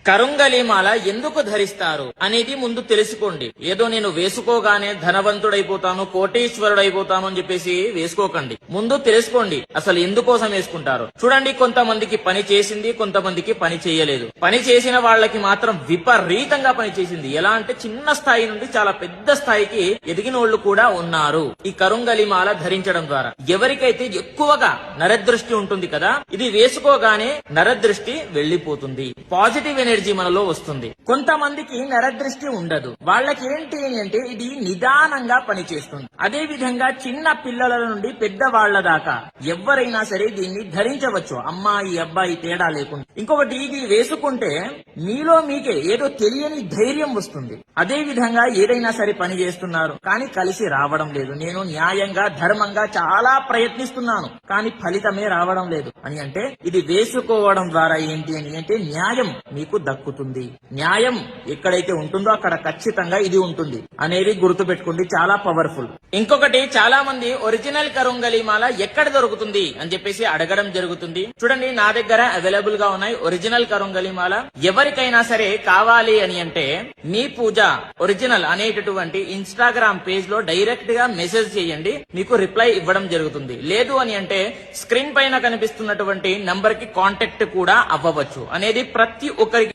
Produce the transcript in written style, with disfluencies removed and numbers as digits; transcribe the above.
కరుంగలి మాల ఎందుకు ధరిస్తారు అనేది ముందు తెలుసుకోండి. ఏదో నేను వేసుకోగానే ధనవంతుడైపోతాను, కోటీశ్వరుడైపోతాను అని చెప్పేసి వేసుకోకండి. ముందు తెలుసుకోండి అసలు ఎందుకోసం వేసుకుంటారు. చూడండి, కొంతమందికి పని చేసింది, కొంతమందికి పని చేయలేదు. పని చేసిన వాళ్ళకి మాత్రం విపరీతంగా పని చేసింది. ఎలా అంటే చిన్న స్థాయి నుండి చాలా పెద్ద స్థాయికి ఎదిగినోళ్లు కూడా ఉన్నారు ఈ కరుంగలి మాల ధరించడం ద్వారా. ఎవరికైతే ఎక్కువగా నరదృష్టి ఉంటుంది కదా, ఇది వేసుకోగానే నరదృష్టి వెళ్లిపోతుంది, పాజిటివ్ ఎనర్జీ మనలో వస్తుంది. కొంతమందికి నరదృష్టి ఉండదు. వాళ్ళకి ఏంటి అంటే ఇది నిదానంగా పనిచేస్తుంది. అదే విధంగా చిన్న పిల్లల నుండి పెద్ద వాళ్ల దాకా ఎవరైనా సరే దీన్ని ధరించవచ్చు, అమ్మాయి అబ్బాయి తేడా లేకుండా. ఇంకొకటి, ఇది వేసుకుంటే మీలో మీకే ఏదో తెలియని ధైర్యం వస్తుంది. అదే విధంగా ఏదైనా సరే పని చేస్తున్నారు కానీ కలిసి రావడం లేదు, నేను న్యాయంగా ధర్మంగా చాలా ప్రయత్నిస్తున్నాను కానీ ఫలితమే రావడం లేదు అని అంటే ఇది వేసుకోవడం ద్వారా ఏంటి అని అంటే న్యాయం మీకు దక్కుతుంది. న్యాయం ఎక్కడైతే ఉంటుందో అక్కడ ఖచ్చితంగా ఇది ఉంటుంది అనేది గుర్తు పెట్టుకోండి, చాలా పవర్ఫుల్. ఇంకొకటి, చాలా మంది ఒరిజినల్ కరుంగలి మాల ఎక్కడ దొరుకుతుంది అని చెప్పేసి అడగడం జరుగుతుంది. చూడండి, నా దగ్గర అవైలబుల్ గా ఉన్నాయి ఒరిజినల్ కరుంగలి మాల. ఎవరికైనా సరే కావాలి అని అంటే మీ పూజ ఒరిజినల్ అనేటటువంటి ఇన్స్టాగ్రామ్ పేజ్ లో డైరెక్ట్ గా మెసేజ్ చేయండి, మీకు రిప్లై ఇవ్వడం జరుగుతుంది. లేదు అని అంటే స్క్రీన్ పైన కనిపిస్తున్నటువంటి నంబర్ కి కాంటాక్ట్ కూడా అవ్వవచ్చు అనేది ప్రతి ఒక్కరికి